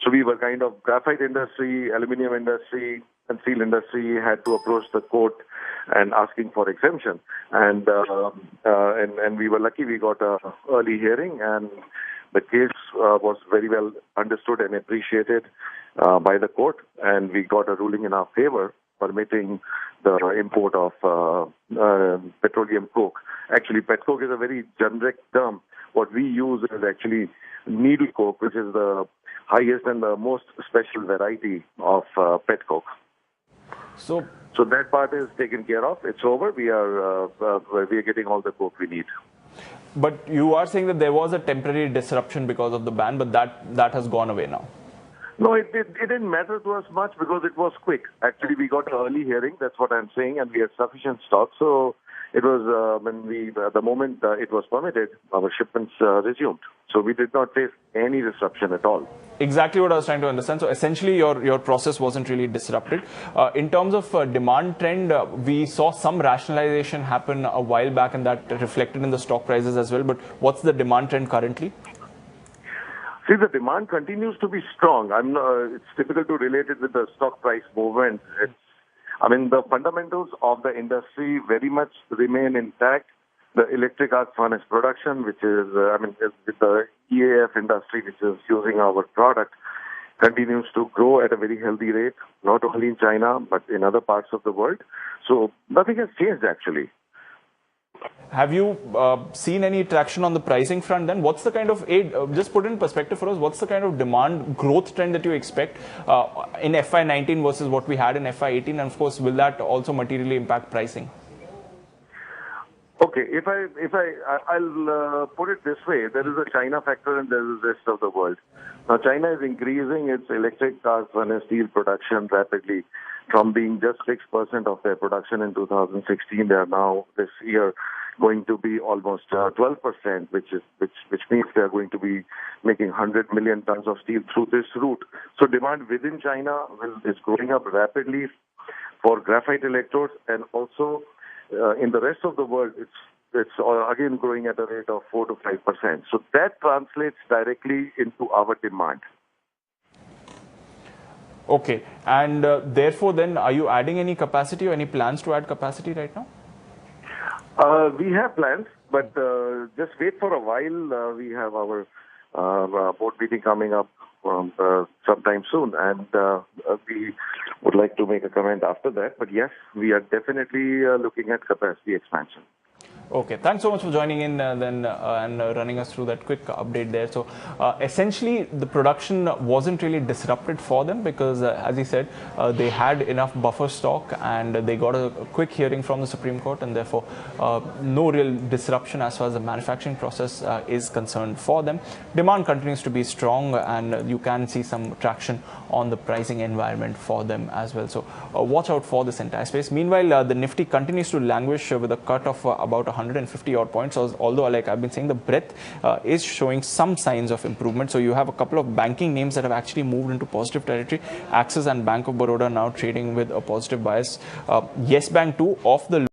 So we were kind of graphite industry, aluminum industry, and steel industry had to approach the court and asking for exemption. And we were lucky we got a early hearing, and the case was very well understood and appreciated by the court, and we got a ruling in our favor permitting the import of petroleum coke. Actually, pet coke is a very generic term. What we use is actually needle coke, which is the highest and the most special variety of pet coke. So that part is taken care of. It's over. We are getting all the coke we need. But you are saying that there was a temporary disruption because of the ban, but that has gone away now. No, it didn't matter to us much because it was quick. Actually, we got an early hearing. That's what I'm saying, and we had sufficient stock. So it was the moment it was permitted, our shipments resumed. So we did not face any disruption at all. Exactly what I was trying to understand. So essentially, your process wasn't really disrupted. In terms of demand trend, we saw some rationalization happen a while back, and that reflected in the stock prices as well. But what's the demand trend currently? See, the demand continues to be strong. It's difficult to relate it with the stock price movement. The fundamentals of the industry very much remain intact. The electric arc furnace production, which is, with the EAF industry, which is using our product, continues to grow at a very healthy rate, not only in China, but in other parts of the world. So nothing has changed, actually. Have you seen any traction on the pricing front then? What's the kind of, just put in perspective for us, what's the kind of demand growth trend that you expect in FY19 versus what we had in FY18? And of course, will that also materially impact pricing? Okay, I'll put it this way. There is a China factor and there is the rest of the world. Now, China is increasing its electric arc furnace steel production rapidly. From being just 6% of their production in 2016, they are now this year going to be almost 12%, which means they are going to be making 100 million tons of steel through this route. So demand within China is growing up rapidly for graphite electrodes, and also in the rest of the world, it's again growing at a rate of 4 to 5%. So that translates directly into our demand. Okay, and therefore then, are you adding any capacity or any plans to add capacity right now? We have plans, but just wait for a while. We have our board meeting coming up sometime soon, and we would like to make a comment after that. But yes, we are definitely looking at capacity expansion. Okay, thanks so much for joining in and running us through that quick update there. So essentially, the production wasn't really disrupted for them because, as he said, they had enough buffer stock and they got a quick hearing from the Supreme Court, and therefore no real disruption as far as the manufacturing process is concerned for them. Demand continues to be strong, and you can see some traction on the pricing environment for them as well. So watch out for this entire space. Meanwhile, the Nifty continues to languish with a cut of about 150 odd points, although like I've been saying, the breadth is showing some signs of improvement. So you have a couple of banking names that have actually moved into positive territory. Axis and Bank of Baroda now trading with a positive bias. Yes Bank too off the